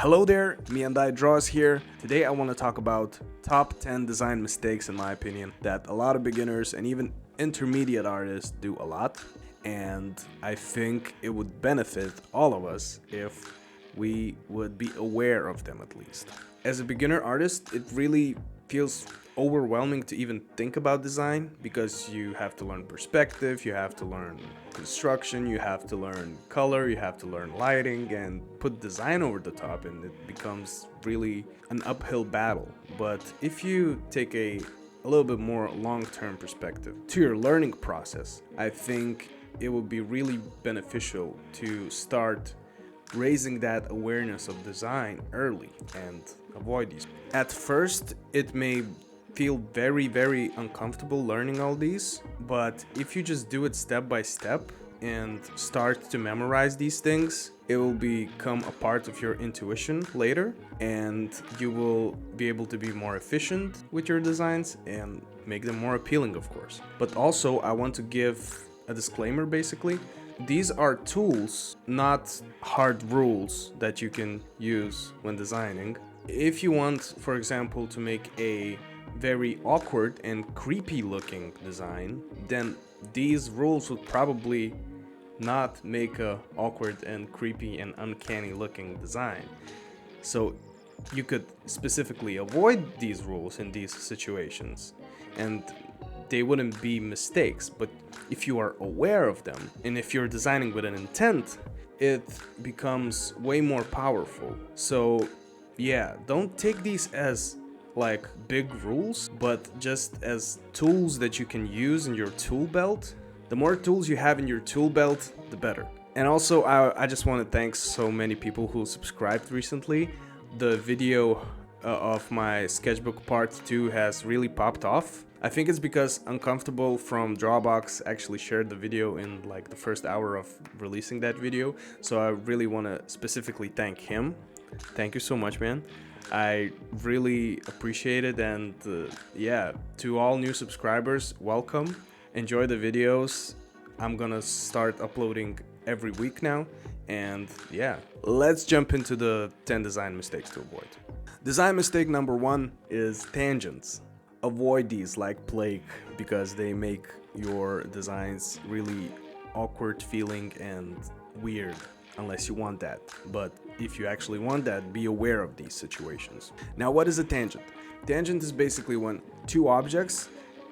Hello there, meandidraws here. Today I want to talk about top 10 design mistakes in my opinion that a lot of beginners and even intermediate artists do a lot, and I think it would benefit all of us if we would be aware of them at least. As a beginner artist, it really feels overwhelming to even think about design because you have to learn perspective, you have to learn construction, you have to learn color, you have to learn lighting and put design over the top, and it becomes really an uphill battle. But if you take a little bit more long-term perspective to your learning process, I think it would be really beneficial to start raising that awareness of design early and avoid these. At first, it may feel very uncomfortable learning all these, but if you just do it step by step and start to memorize these things, it will become a part of your intuition later, and you will be able to be more efficient with your designs and make them more appealing, of course. But also, I want to give a disclaimer basically. These are tools, not hard rules that you can use when designing. If you want, for example, to make a very awkward and creepy looking design, then these rules would probably not make a awkward and creepy and uncanny looking design. So you could specifically avoid these rules in these situations and they wouldn't be mistakes. But if you are aware of them and if you're designing with an intent, it becomes way more powerful. So yeah, don't take these as like big rules, but just as tools that you can use in your tool belt. The more tools you have in your tool belt, the better. And also, I just want to thank so many people who subscribed recently. The video of my sketchbook part 2 has really popped off. I think it's because Uncomfortable from Drawbox actually shared the video in like the first hour of releasing that video. So I really want to specifically thank him. Thank you so much, man. I really appreciate it, and yeah, to all new subscribers, welcome. Enjoy the videos. I'm gonna start uploading every week now, and yeah, let's jump into the 10 design mistakes to avoid. Design mistake number 1 is tangents. Avoid these like plague because they make your designs really awkward feeling and weird, unless you want that. But if you actually want that, be aware of these situations. Now, what is a tangent? Tangent is basically when two objects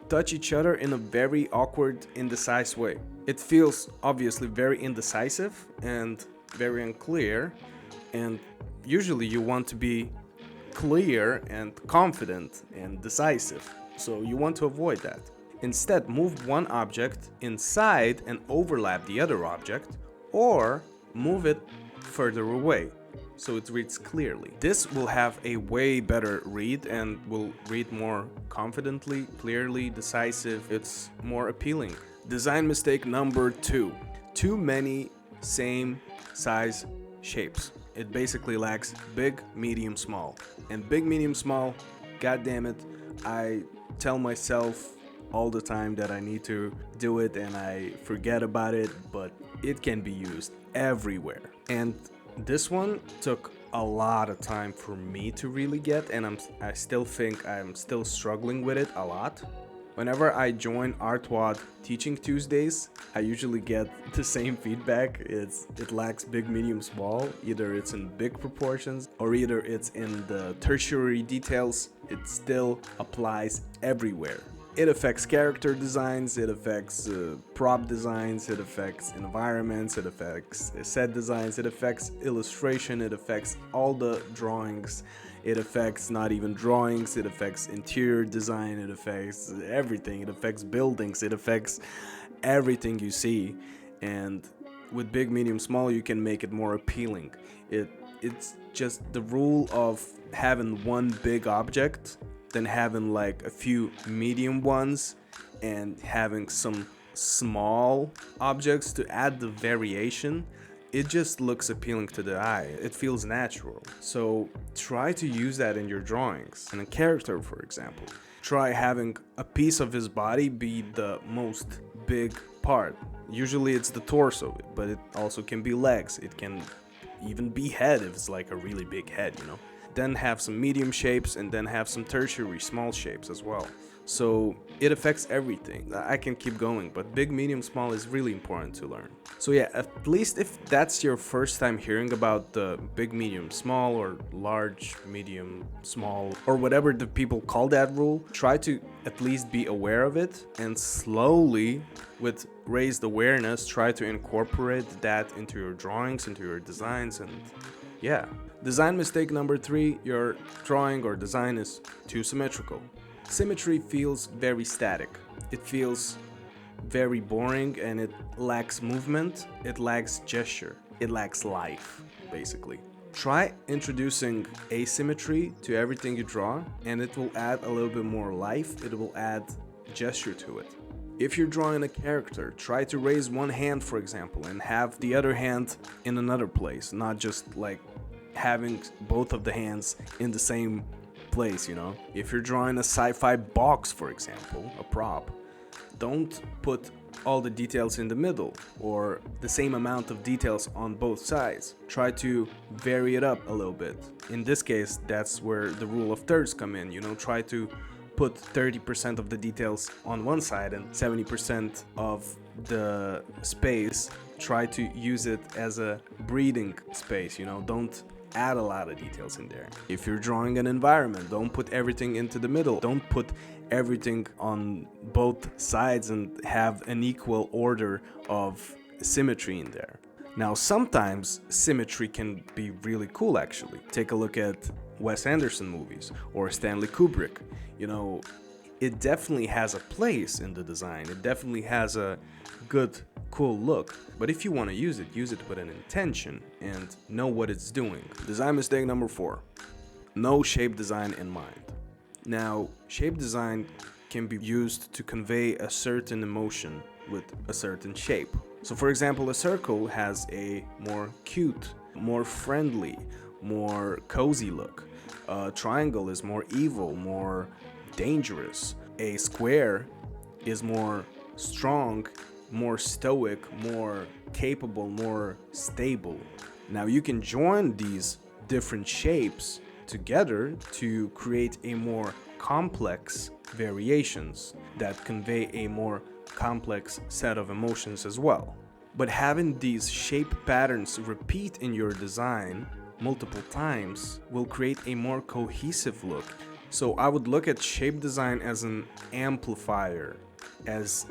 touch each other in a very awkward, indecisive way. It feels obviously very indecisive and very unclear, and usually you want to be clear and confident and decisive, so you want to avoid that. Instead, move one object inside and overlap the other object, or move it further away so it reads clearly. This will have a way better read and will read more confidently, clearly, decisive. It's more appealing. Design mistake number 2. Too many same size shapes. It basically lacks big, medium, small. And big, medium, small, god damn it, I tell myself all the time that I need to do it and I forget about it, but it can be used everywhere. And this one took a lot of time for me to really get, and I still think I'm still struggling with it a lot. Whenever I join Artwad Teaching Tuesdays, I usually get the same feedback. It lacks big, medium, small. Either it's in big proportions or either it's in the tertiary details. It still applies everywhere. It affects character designs, it affects prop designs, it affects environments, it affects set designs, it affects illustration, it affects all the drawings, it affects not even drawings, it affects interior design, it affects everything, it affects buildings, it affects everything you see. And with big, medium, small, you can make it more appealing. It's just the rule of having one big object, then having like a few medium ones and having some small objects to add the variation. It just looks appealing to the eye. It feels natural. So try to use that in your drawings. In a character, for example, try having a piece of his body be the most big part. Usually it's the torso, but it also can be legs. It can even be head if it's like a really big head, Then have some medium shapes, and then have some tertiary small shapes as well. So it affects everything. I can keep going, but big, medium, small is really important to learn. So yeah, at least if that's your first time hearing about the big, medium, small, or large, medium, small, or whatever the people call that rule, try to at least be aware of it, and slowly, with raised awareness, try to incorporate that into your drawings, into your designs, and yeah. Design mistake number 3, your drawing or design is too symmetrical. Symmetry feels very static. It feels very boring, and it lacks movement, it lacks gesture, it lacks life, basically. Try introducing asymmetry to everything you draw, and it will add a little bit more life, it will add gesture to it. If you're drawing a character, try to raise one hand, for example, and have the other hand in another place, not just like having both of the hands in the same place, If you're drawing a sci-fi box, for example, a prop, don't put all the details in the middle or the same amount of details on both sides. Try to vary it up a little bit. In this case, that's where the rule of thirds come in, Try to put 30% of the details on one side and 70% of the space, try to use it as a breathing space, Don't add a lot of details in there. If you're drawing an environment, don't put everything into the middle. Don't put everything on both sides and have an equal order of symmetry in there. Now, sometimes symmetry can be really cool, actually. Take a look at Wes Anderson movies or Stanley Kubrick. It definitely has a place in the design. It definitely has a good, cool look. But if you want to use it with an intention and know what it's doing. Design mistake number 4. No shape design in mind. Now, shape design can be used to convey a certain emotion with a certain shape. So for example, a circle has a more cute, more friendly, more cozy look. A triangle is more evil, more dangerous. A square is more strong, more stoic, more capable, more stable. Now you can join these different shapes together to create a more complex variations that convey a more complex set of emotions as well. But having these shape patterns repeat in your design multiple times will create a more cohesive look. So I would look at shape design as an amplifier, as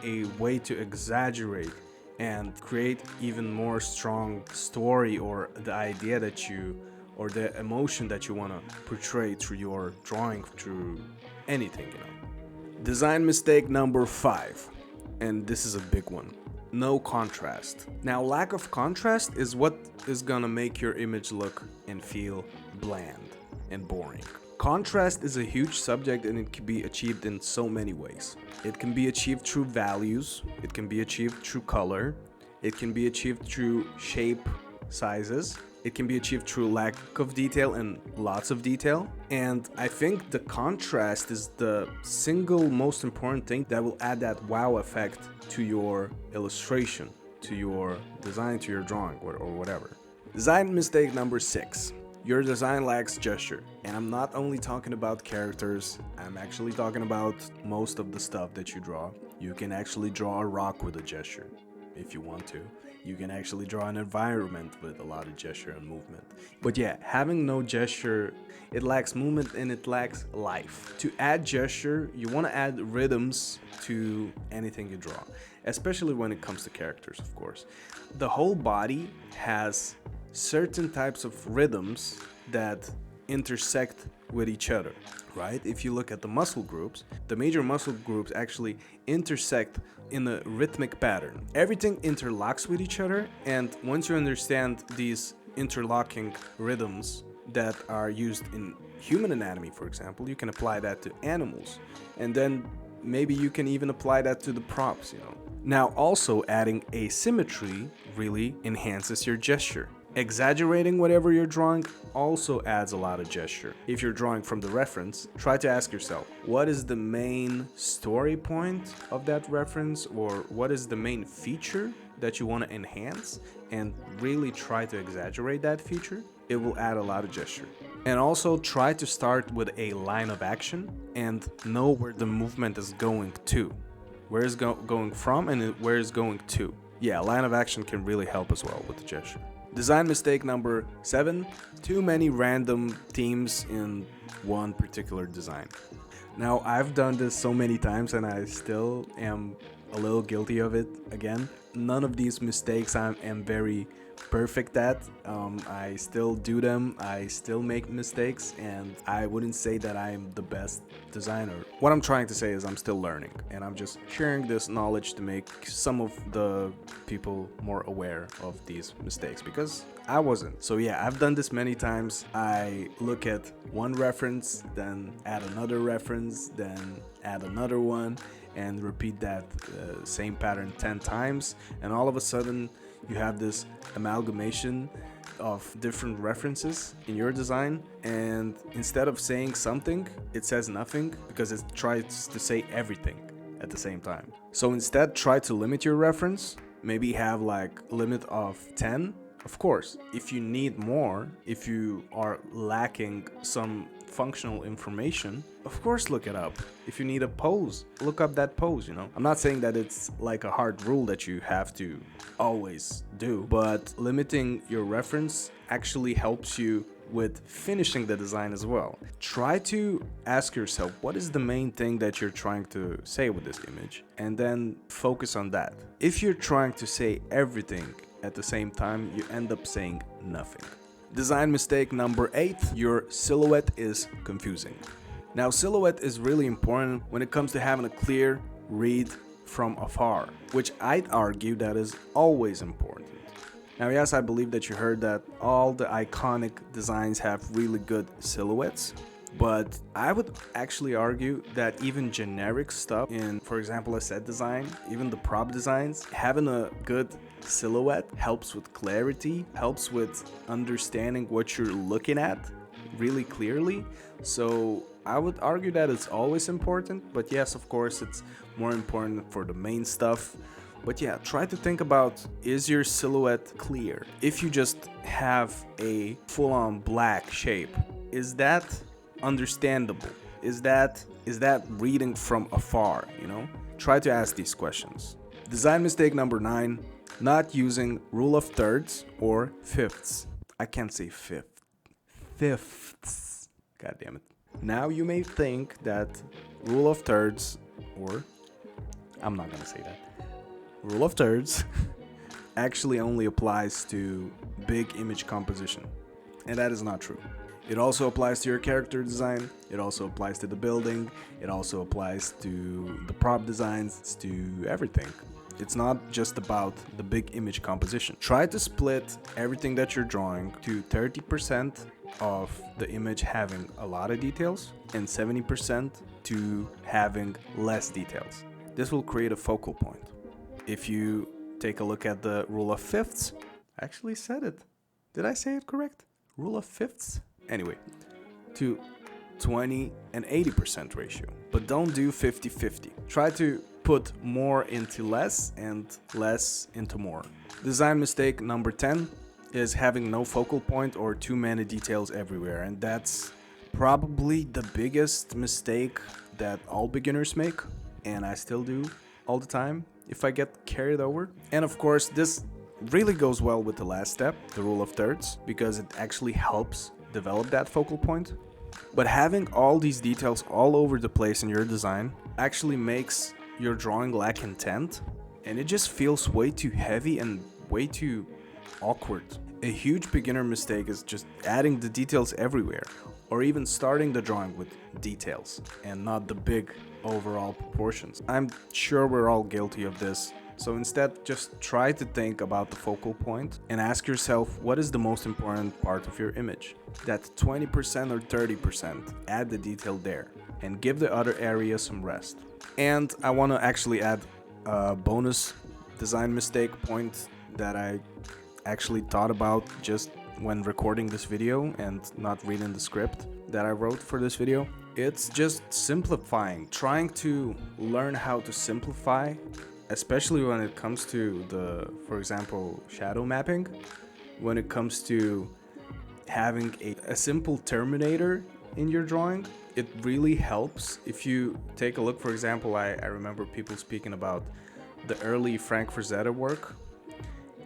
a way to exaggerate and create even more strong story or the idea that you, or the emotion that you want to portray through your drawing, through anything, Design mistake number 5, and this is a big one. No contrast. Now, lack of contrast is what is gonna make your image look and feel bland and boring. Contrast is a huge subject, and it can be achieved in so many ways. It can be achieved through values, it can be achieved through color, it can be achieved through shape, sizes, it can be achieved through lack of detail and lots of detail. And I think the contrast is the single most important thing that will add that wow effect to your illustration, to your design, to your drawing, or whatever. Design mistake number 6. Your design lacks gesture. And I'm not only talking about characters, I'm actually talking about most of the stuff that you draw. You can actually draw a rock with a gesture if you want to. You can actually draw an environment with a lot of gesture and movement. But yeah, having no gesture, it lacks movement and it lacks life. To add gesture, you want to add rhythms to anything you draw, especially when it comes to characters, of course. The whole body has certain types of rhythms that intersect with each other, right? If you look at the muscle groups, the major muscle groups actually intersect in a rhythmic pattern. Everything interlocks with each other, and once you understand these interlocking rhythms that are used in human anatomy, for example, you can apply that to animals, and then maybe you can even apply that to the props, Now, also adding asymmetry really enhances your gesture. Exaggerating whatever you're drawing also adds a lot of gesture. If you're drawing from the reference, try to ask yourself, what is the main story point of that reference, or what is the main feature that you want to enhance and really try to exaggerate that feature, it will add a lot of gesture. And also try to start with a line of action and know where the movement is going to. Where is going from and where is going to. Yeah, line of action can really help as well with the gesture. Design mistake number 7, too many random themes in one particular design. Now, I've done this so many times and I still am a little guilty of it again. None of these mistakes I am very perfect at. I still do them, I still make mistakes, and I wouldn't say that I'm the best designer. What I'm trying to say is I'm still learning, and I'm just sharing this knowledge to make some of the people more aware of these mistakes, because I wasn't. So yeah, I've done this many times. I look at one reference, then add another reference, then add another one, and repeat that same pattern 10 times, and all of a sudden you have this amalgamation of different references in your design, and instead of saying something, it says nothing because it tries to say everything at the same time. So instead, try to limit your reference. Maybe have like a limit of 10. Of course, if you need more, if you are lacking some functional information, of course look it up. If you need a pose, look up that pose, you know. I'm not saying that it's like a hard rule that you have to always do, but limiting your reference actually helps you with finishing the design as well. Try to ask yourself, what is the main thing that you're trying to say with this image? And then focus on that. If you're trying to say everything at the same time, you end up saying nothing. Design mistake number 8, your silhouette is confusing. Now, silhouette is really important when it comes to having a clear read from afar, which I'd argue that is always important. Now, yes, I believe that you heard that all the iconic designs have really good silhouettes, but I would actually argue that even generic stuff in, for example, a set design, even the prop designs, having a good silhouette helps with clarity, helps with understanding what you're looking at really clearly. So I would argue that it's always important, but yes, of course, it's more important for the main stuff. But yeah, try to think about, is your silhouette clear? If you just have a full-on black shape, is that understandable? Is that reading from afar, you know? Try to ask these questions. Design mistake number 9, not using rule of thirds or fifths. I can't say fifths. God damn it. Now you may think that rule of thirds, or I'm not gonna say that. Rule of thirds actually only applies to big image composition, and that is not true. It also applies to your character design, it also applies to the building, it also applies to the prop designs, to everything. It's not just about the big image composition. Try to split everything that you're drawing to 30% of the image having a lot of details and 70% to having less details. This will create a focal point. If you take a look at the rule of fifths, I actually said it. Did I say it correct? Rule of fifths? Anyway, to 20 and 80% ratio. But don't do 50-50. Try to put more into less and less into more. Design mistake number 10 is having no focal point or too many details everywhere, and that's probably the biggest mistake that all beginners make, and I still do all the time if I get carried over. And of course, this really goes well with the last step, the rule of thirds, because it actually helps develop that focal point. But having all these details all over the place in your design actually makes your drawing lack intent, and it just feels way too heavy and way too awkward. A huge beginner mistake is just adding the details everywhere, or even starting the drawing with details and not the big overall proportions. I'm sure we're all guilty of this. So instead, just try to think about the focal point and ask yourself, what is the most important part of your image? That 20% or 30%, add the detail there and give the other area some rest. And I want to actually add a bonus design mistake point that I actually thought about just when recording this video and not reading the script that I wrote for this video. It's just simplifying, trying to learn how to simplify especially when it comes to for example, shadow mapping, when it comes to having a simple terminator in your drawing, it really helps. If you take a look, for example, I remember people speaking about the early Frank Frazetta work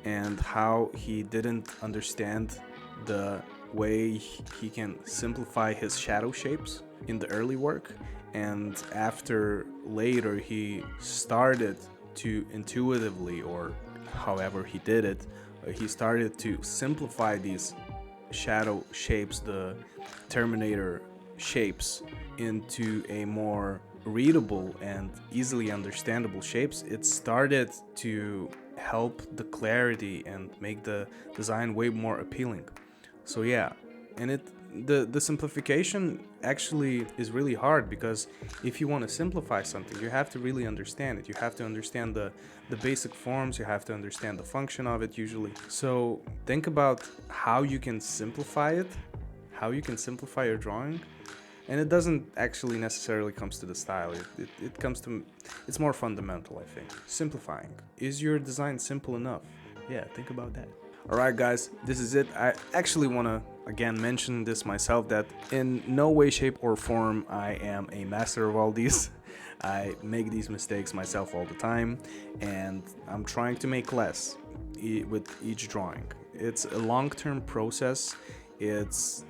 and how he didn't understand the way he can simplify his shadow shapes in the early work, and after later he started to intuitively, or however he did it, he started to simplify these shadow shapes, the Terminator shapes, into a more readable and easily understandable shapes. It started to help the clarity and make the design way more appealing. So yeah, and the simplification actually is really hard, because if you want to simplify something, you have to really understand it. You have to understand the basic forms, you have to understand the function of it usually. So think about how you can simplify it, how you can simplify your drawing. And it doesn't actually necessarily comes to the style. It comes to, it's more fundamental, I think. Simplifying. Is your design simple enough? Yeah, think about that. Alright guys, this is it. I actually want to again mention this myself, that in no way, shape or form I am a master of all these. I make these mistakes myself all the time, and I'm trying to make less with each drawing. It's a long-term process. It's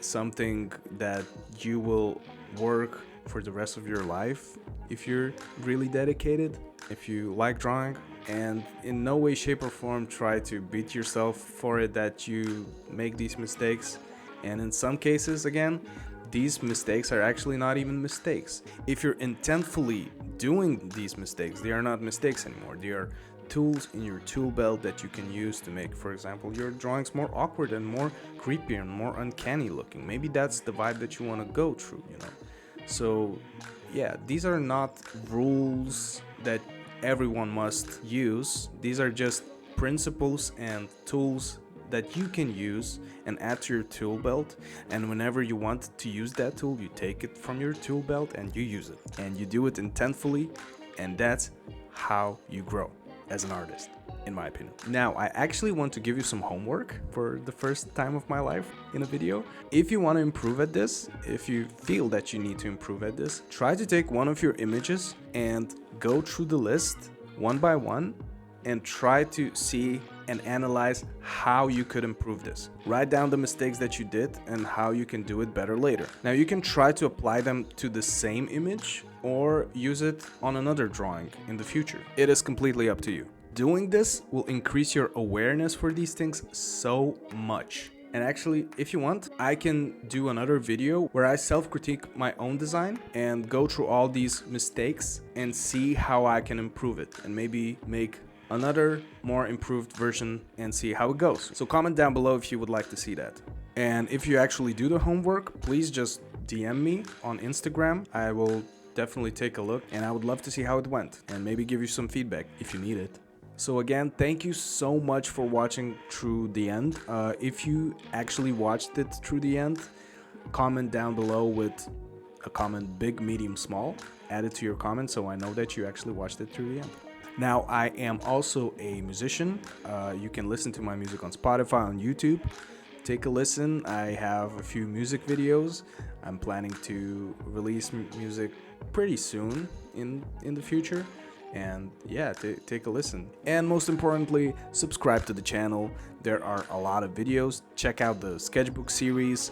something that you will work for the rest of your life if you're really dedicated, if you like drawing. And in no way, shape or form try to beat yourself for it that you make these mistakes. And in some cases, again, these mistakes are actually not even mistakes. If you're intentfully doing these mistakes, they are not mistakes anymore. They are tools in your tool belt that you can use to make, for example, your drawings more awkward and more creepy and more uncanny looking. Maybe that's the vibe that you want to go through, you know. So yeah, these are not rules that everyone must use. These are just principles and tools that you can use and add to your tool belt, and whenever you want to use that tool, you take it from your tool belt and you use it, and you do it intentfully, and that's how you grow as an artist, in my opinion. Now, I actually want to give you some homework for the first time of my life in a video. If you want to improve at this, if you feel that you need to improve at this, try to take one of your images and go through the list one by one and try to see and analyze how you could improve this. Write down the mistakes that you did and how you can do it better later. Now, you can try to apply them to the same image or use it on another drawing in the future. It is completely up to you. Doing this will increase your awareness for these things so much. And actually, if you want, I can do another video where I self-critique my own design and go through all these mistakes and see how I can improve it, and maybe make another more improved version and see how it goes. So comment down below if you would like to see that. And if you actually do the homework, please just DM me on Instagram. I will definitely take a look, and I would love to see how it went and maybe give you some feedback if you need it. So again, thank you so much for watching through the end. If you actually watched it through the end, comment down below with a comment big, medium, small. Add it to your comment so I know that you actually watched it through the end. Now, I am also a musician. You can listen to my music on Spotify, on YouTube. Take a listen. I have a few music videos. I'm planning to release music pretty soon in the future. And yeah, take a listen. And most importantly, subscribe to the channel. There are a lot of videos. Check out the sketchbook series.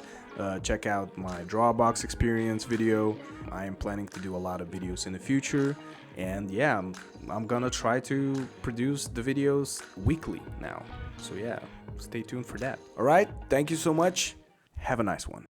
Check out my Drawbox experience video. I am planning to do a lot of videos in the future. And yeah, I'm gonna try to produce the videos weekly now. So yeah, stay tuned for that. All right, thank you so much. Have a nice one.